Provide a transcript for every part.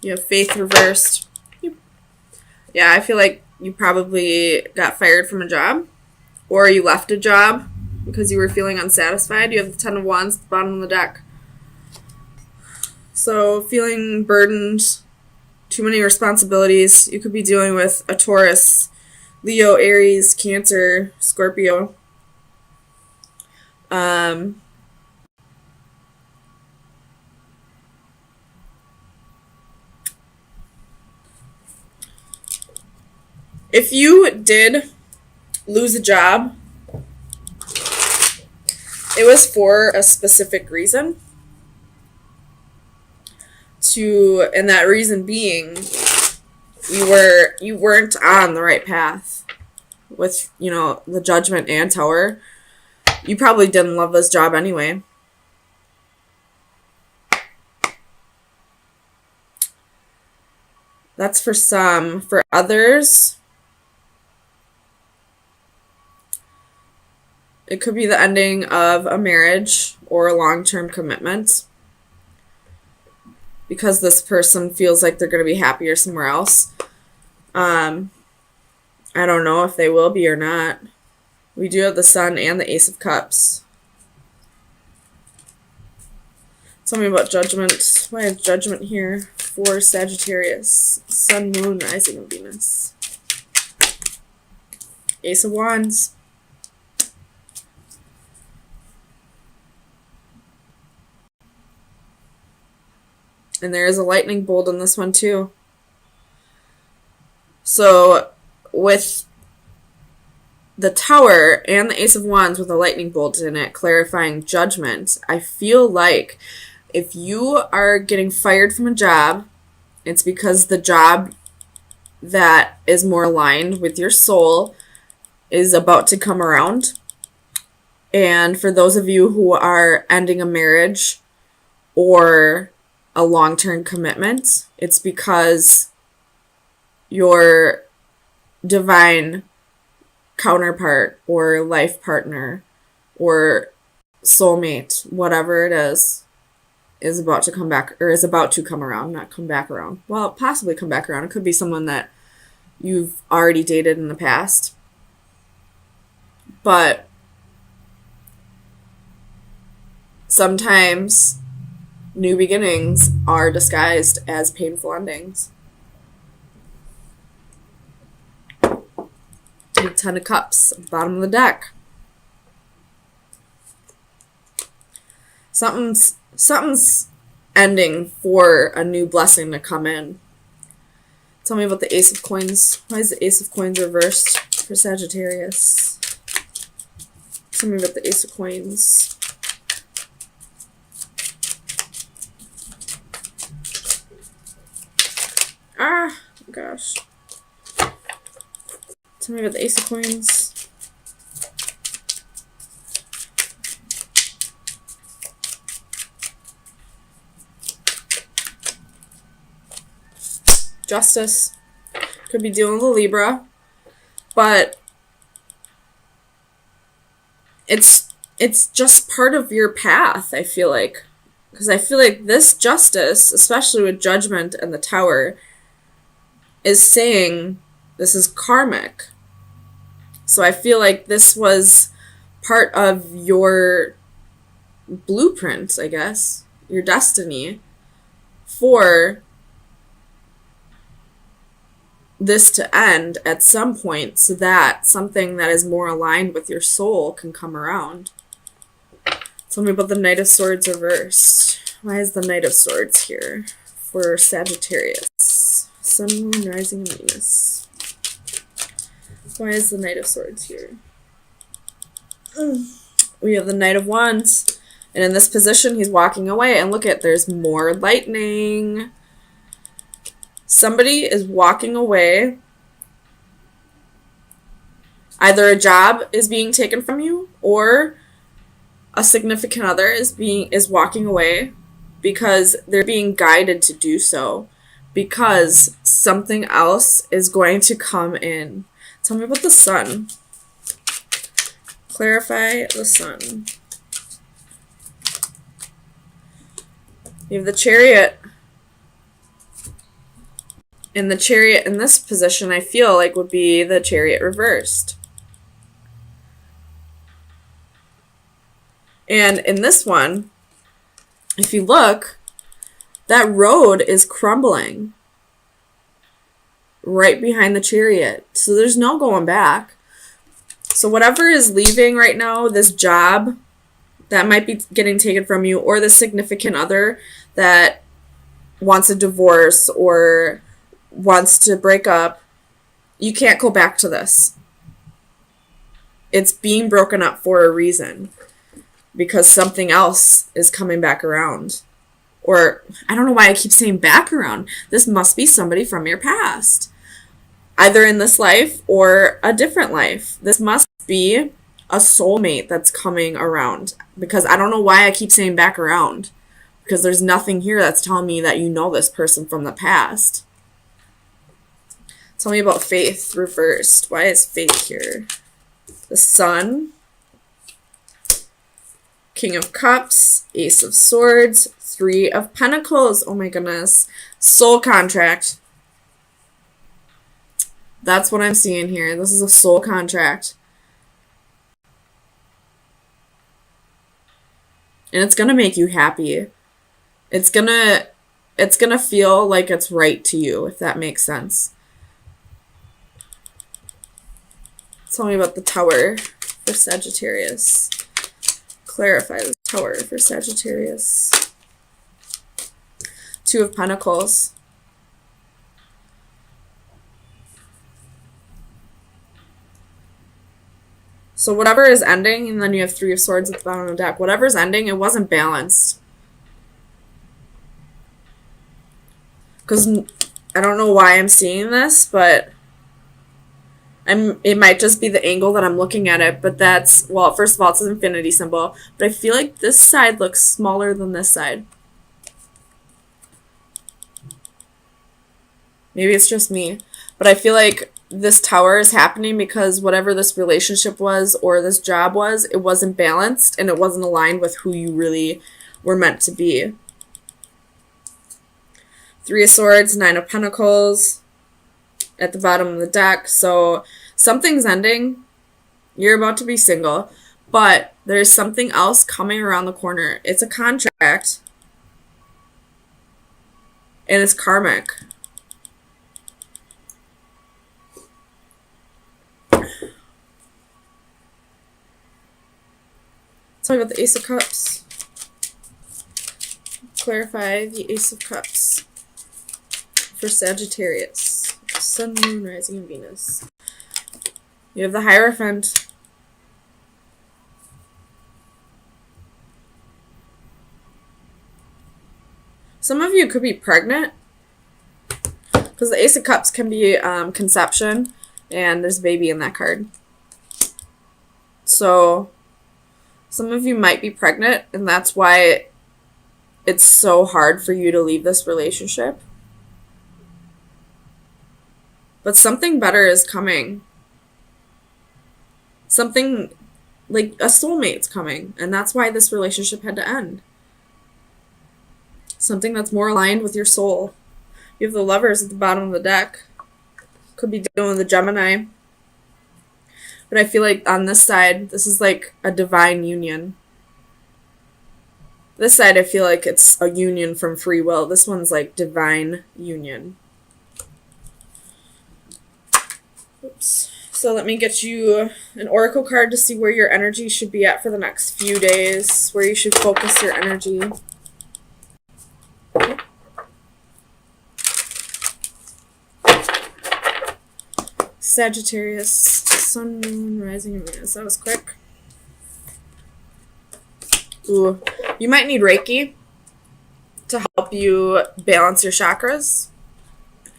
You have faith reversed. Yeah, I feel like you probably got fired from a job, or you left a job because you were feeling unsatisfied. You have the Ten of Wands at the bottom of the deck. So feeling burdened, too many responsibilities. You could be dealing with a Taurus, Leo, Aries, Cancer, Scorpio. If you did lose a job, it was for a specific reason. And that reason being, you weren't on the right path with, the Judgment and Tower. You probably didn't love this job anyway. That's for some. For others, it could be the ending of a marriage or a long-term commitment, because this person feels like they're going to be happier somewhere else. I don't know if they will be or not. We do have the Sun and the Ace of Cups. Tell me about Judgment. Why is Judgment here for Sagittarius? Sun, Moon, Rising, and Venus. Ace of Wands. And there is a lightning bolt in this one too. So with the Tower and the Ace of Wands with a lightning bolt in it, clarifying Judgment, I feel like if you are getting fired from a job, it's because the job that is more aligned with your soul is about to come around. And for those of you who are ending a marriage or a long-term commitment, it's because your divine counterpart or life partner or soulmate, whatever it is about to come back, or is about to come around, not come back around. Well, possibly come back around. It could be someone that you've already dated in the past. But sometimes new beginnings are disguised as painful endings. Ten of Cups, bottom of the deck. Something's ending for a new blessing to come in. Tell me about the Ace of Coins. Why is the Ace of Coins reversed for Sagittarius? Tell me about the Ace of Coins. Ah, gosh. Tell me about the Ace of Coins. Justice. Could be dealing with a Libra. But it's just part of your path, I feel like. Because I feel like this justice, especially with Judgment and the Tower, is saying this is karmic. So I feel like this was part of your blueprint, I guess, your destiny, for this to end at some point, so that something that is more aligned with your soul can come around. Tell me about the Knight of Swords reversed. Why is the Knight of Swords here for Sagittarius? Sun, Moon, Rising, and Venus. Why is the Knight of Swords here? We have the Knight of Wands. And in this position, he's walking away. And look at, there's more lightning. Somebody is walking away. Either a job is being taken from you, or a significant other is walking away because they're being guided to do so, because something else is going to come in. Tell me about the Sun. Clarify the Sun. You have the Chariot. And the Chariot in this position, I feel like, would be the Chariot reversed. And in this one, if you look, that road is crumbling right behind the Chariot. So there's no going back. So whatever is leaving right now, this job that might be getting taken from you, or the significant other that wants a divorce or wants to break up, you can't go back to this. It's being broken up for a reason, because something else is coming back around. Or, I don't know why I keep saying back around. This must be somebody from your past, either in this life or a different life. This must be a soulmate that's coming around, because I don't know why I keep saying back around, because there's nothing here that's telling me that you know this person from the past. Tell me about faith reversed. Why is faith here? The Sun, King of Cups, Ace of Swords, Three of Pentacles. Oh my goodness. Soul contract. That's what I'm seeing here. This is a soul contract. And it's going to make you happy. It's going to feel like it's right to you, if that makes sense. Tell me about the Tower for Sagittarius. Clarify the Tower for Sagittarius. Two of Pentacles. So whatever is ending, and then you have Three of Swords at the bottom of the deck. Whatever's ending, it wasn't balanced. Because I don't know why I'm seeing this, but it might just be the angle that I'm looking at it. But that's, well, first of all, it's an infinity symbol. But I feel like this side looks smaller than this side. Maybe it's just me. But I feel like this Tower is happening because whatever this relationship was or this job was, it wasn't balanced and it wasn't aligned with who you really were meant to be. Three of Swords, Nine of Pentacles at the bottom of the deck. So something's ending. You're about to be single. But there's something else coming around the corner. It's a contract. And it's karmic. Tell me about the Ace of Cups. Clarify the Ace of Cups for Sagittarius. Sun, Moon, Rising, and Venus. You have the Hierophant. Some of you could be pregnant, because the Ace of Cups can be conception, and there's a baby in that card. So some of you might be pregnant, and that's why it's so hard for you to leave this relationship. But something better is coming. Something like a soulmate's coming, and that's why this relationship had to end. Something that's more aligned with your soul. You have the Lovers at the bottom of the deck. Could be dealing with the Gemini. But I feel like on this side, this is like a divine union. This side, I feel like it's a union from free will. This one's like divine union. Oops. So let me get you an oracle card to see where your energy should be at for the next few days, where you should focus your energy. Sagittarius, Sun, Moon, Rising, and Venus. That was quick. Ooh. You might need Reiki to help you balance your chakras.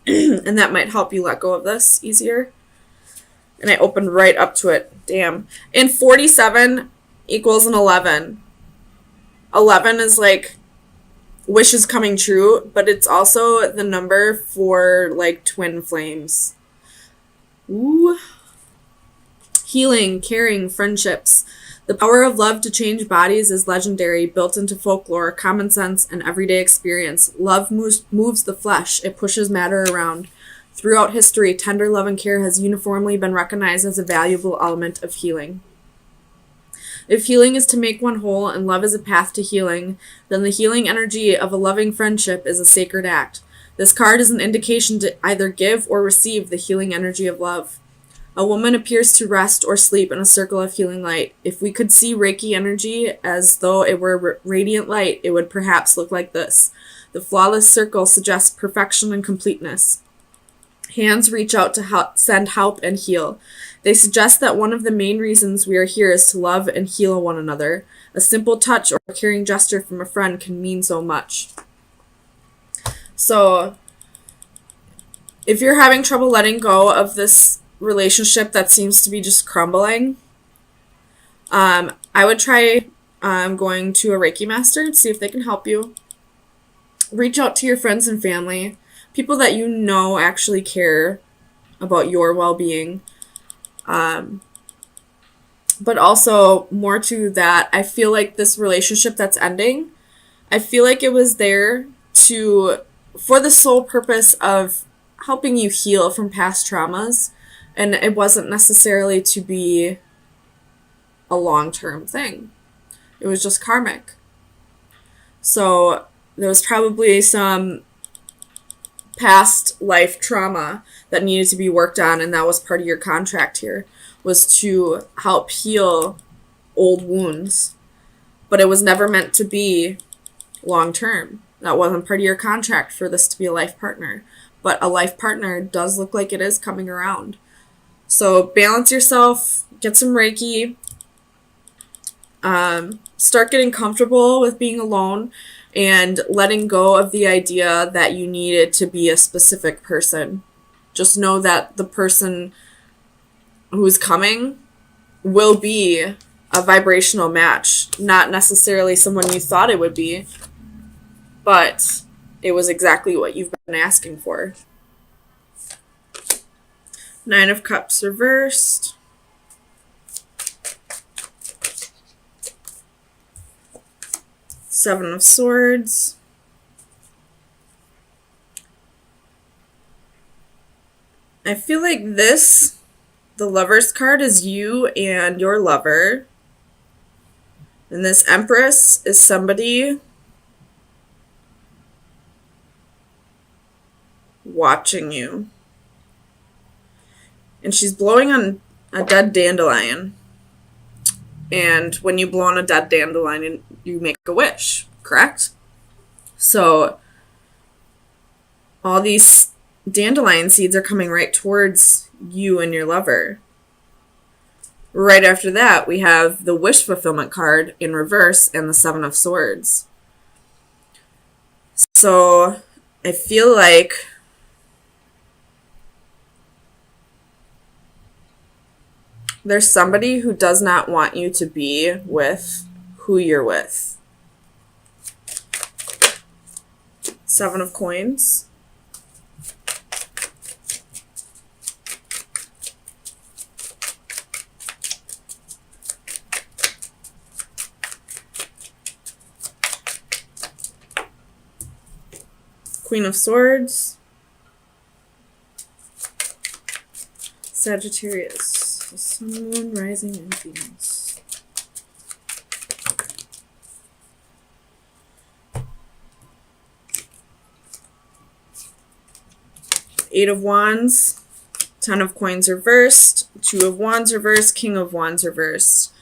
And that might help you let go of this easier. And I opened right up to it. Damn. And 47 equals an 11. 11 is like wishes coming true, but it's also the number for like twin flames. Ooh. Healing, caring, friendships. The power of love to change bodies is legendary, built into folklore, common sense, and everyday experience. Love moves the flesh. It pushes matter around. Throughout history, tender love and care has uniformly been recognized as a valuable element of healing. If healing is to make one whole and love is a path to healing, then the healing energy of a loving friendship is a sacred act. This card is an indication to either give or receive the healing energy of love. A woman appears to rest or sleep in a circle of healing light. If we could see Reiki energy as though it were radiant light, it would perhaps look like this. The flawless circle suggests perfection and completeness. Hands reach out to send help and heal. They suggest that one of the main reasons we are here is to love and heal one another. A simple touch or a caring gesture from a friend can mean so much. So, if you're having trouble letting go of this relationship that seems to be just crumbling, I would try going to a Reiki master and see if they can help you. Reach out to your friends and family, people that you know actually care about your well-being. But also, more to that, I feel like this relationship that's ending, I feel like it was there for the sole purpose of helping you heal from past traumas, and it wasn't necessarily to be a long-term thing. It was just karmic. So there was probably some past life trauma that needed to be worked on, and that was part of your contract here, was to help heal old wounds. But it was never meant to be long-term. That wasn't part of your contract for this to be a life partner. But a life partner does look like it is coming around. So balance yourself, get some Reiki, start getting comfortable with being alone, and letting go of the idea that you needed to be a specific person. Just know that the person who's coming will be a vibrational match. Not necessarily someone you thought it would be, but it was exactly what you've been asking for. 9 of Cups reversed. Seven of Swords. I feel like the Lover's card is you and your lover. And this Empress is somebody watching you. And she's blowing on a dead dandelion. And when you blow on a dead dandelion, you make a wish, correct? So all these dandelion seeds are coming right towards you and your lover. Right after that, we have the wish fulfillment card in reverse and the Seven of Swords. So I feel like there's somebody who does not want you to be with who you're with. Seven of Coins. Queen of Swords. Sagittarius. The Sun, Moon, Rising, and Venus. Eight of Wands. 10 of Coins reversed. 2 of Wands reversed. King of Wands reversed.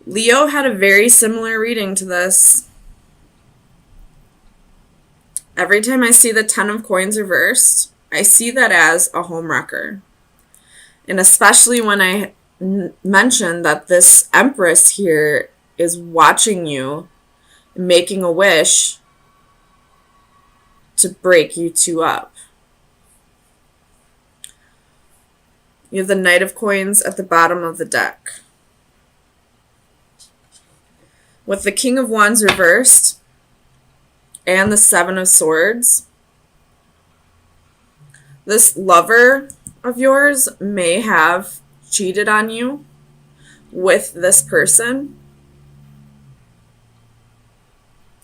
Leo had a very similar reading to this. Every time I see the 10 of Coins reversed, I see that as a home wrecker. And especially when I mentioned that this Empress here is watching you, making a wish to break you two up. You have the Knight of Coins at the bottom of the deck. With the King of Wands reversed and the Seven of Swords, this lover of yours may have cheated on you with this person.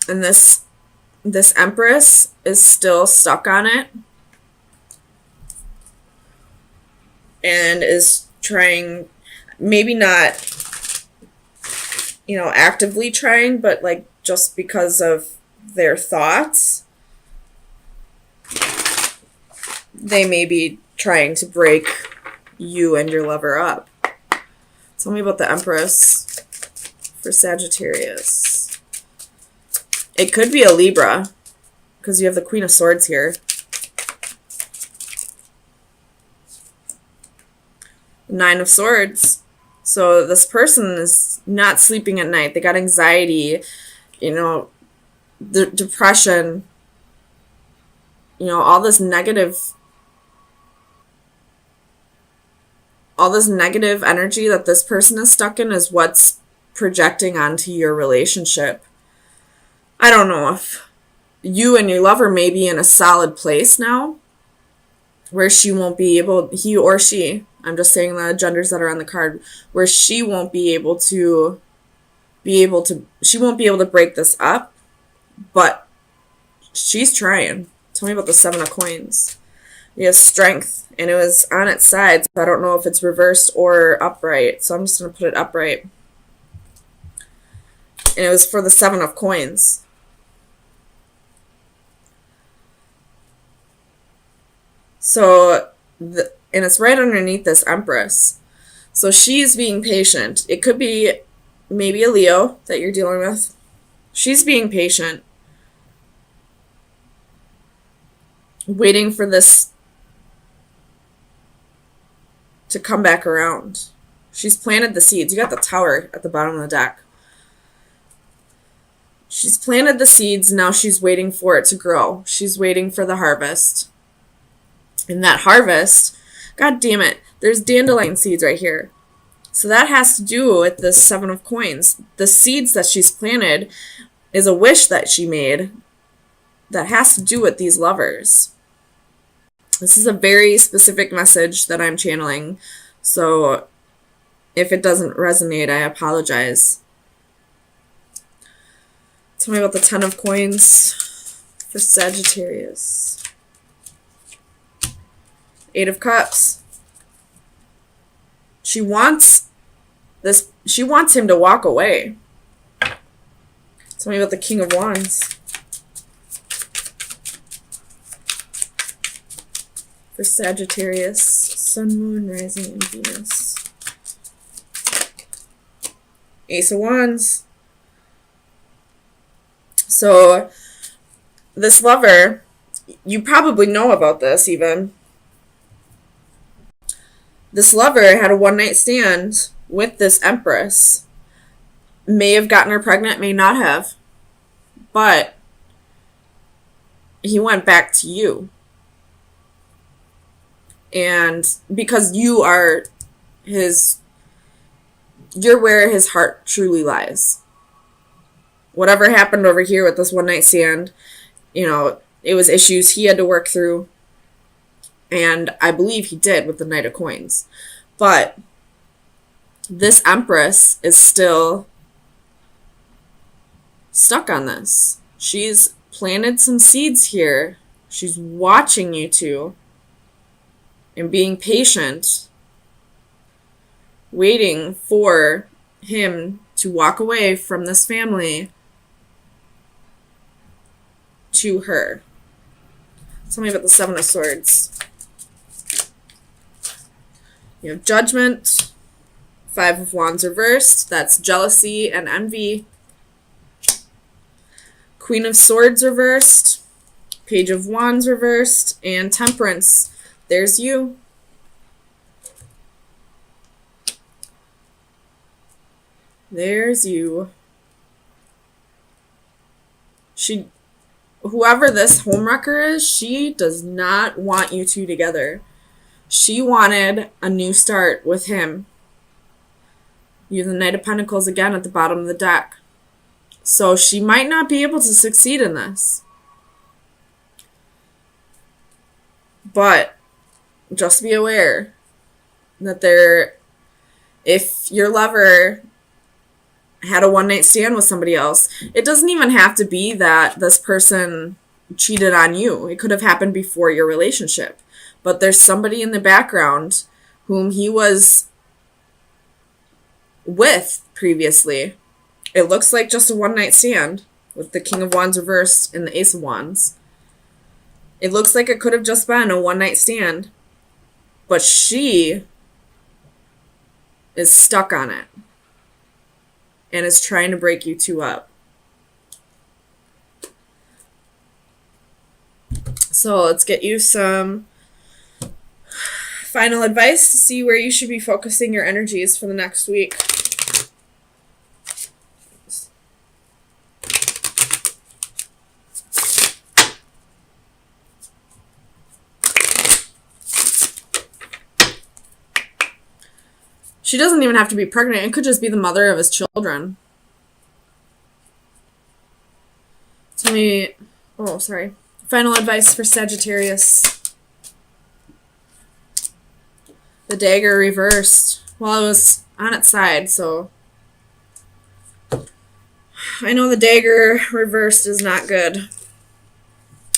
And this Empress is still stuck on it. and is trying, maybe not, actively trying, but like just because of their thoughts, they may be trying to break you and your lover up. Tell me about the Empress for Sagittarius. It could be a Libra, because you have the Queen of Swords here. Nine of Swords. So this person is not sleeping at night. They got anxiety, depression, all this negative energy that this person is stuck in is what's projecting onto your relationship. I don't know if you and your lover may be in a solid place now where he or she, I'm just saying the genders that are on the card, where she won't be able to break this up, but she's trying. Tell me about the Seven of Coins. You have Strength, and it was on its side, so I don't know if it's reversed or upright, so I'm just going to put it upright. And it was for the Seven of Coins. So, and it's right underneath this Empress. So she's being patient. It could be maybe a Leo that you're dealing with. She's being patient, waiting for this to come back around. She's planted the seeds. You got the Tower at the bottom of the deck. She's planted the seeds. Now she's waiting for it to grow. She's waiting for the harvest. And that harvest, god damn it, there's dandelion seeds right here. So that has to do with the Seven of Coins. The seeds that she's planted is a wish that she made that has to do with these lovers. This is a very specific message that I'm channeling, so if it doesn't resonate, I apologize. Tell me about the Ten of Coins for Sagittarius. Eight of Cups. She wants him to walk away. Tell me about the King of Wands for Sagittarius, Sun, Moon, Rising, and Venus. Ace of Wands. So this lover, you probably know about this even. This lover had a one-night stand with this Empress. May have gotten her pregnant, may not have. But he went back to you. And because you're where his heart truly lies. Whatever happened over here with this one-night stand, it was issues he had to work through. And I believe he did with the Knight of Coins. But this Empress is still stuck on this. She's planted some seeds here. She's watching you two and being patient, waiting for him to walk away from this family to her. Tell me about the Seven of Swords. You have Judgment, Five of Wands reversed. That's jealousy and envy. Queen of Swords reversed. Page of Wands reversed. And Temperance. There's you. There's you. Whoever this homewrecker is, she does not want you two together. She wanted a new start with him. You have the Knight of Pentacles again at the bottom of the deck. So she might not be able to succeed in this. But just be aware that if your lover had a one-night stand with somebody else, it doesn't even have to be that this person cheated on you. It could have happened before your relationship. But there's somebody in the background whom he was with previously. It looks like just a one-night stand with the King of Wands reversed and the Ace of Wands. It looks like it could have just been a one-night stand, but she is stuck on it and is trying to break you two up. So let's get you some final advice to see where you should be focusing your energies for the next week. She doesn't even have to be pregnant. It could just be the mother of his children. Tell me... Oh, sorry. Final advice for Sagittarius. The dagger reversed. Well, it was on its side, so... I know the dagger reversed is not good.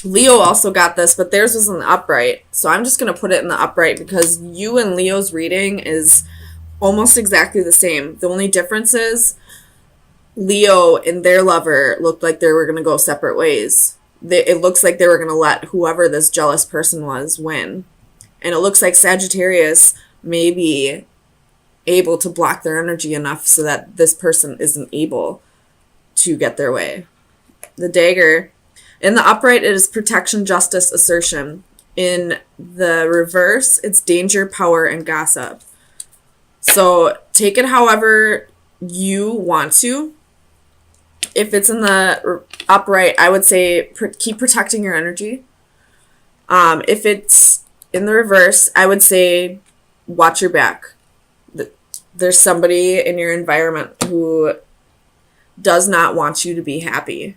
Leo also got this, but theirs was in the upright. So I'm just going to put it in the upright because you and Leo's reading is almost exactly the same. The only difference is Leo and their lover looked like they were going to go separate ways. It looks like they were going to let whoever this jealous person was win. And it looks like Sagittarius may be able to block their energy enough so that this person isn't able to get their way. The dagger. In the upright, it is protection, justice, assertion. In the reverse, it's danger, power, and gossip. So take it however you want to. If it's in the upright, I would say keep protecting your energy. If it's in the reverse, I would say watch your back. There's somebody in your environment who does not want you to be happy.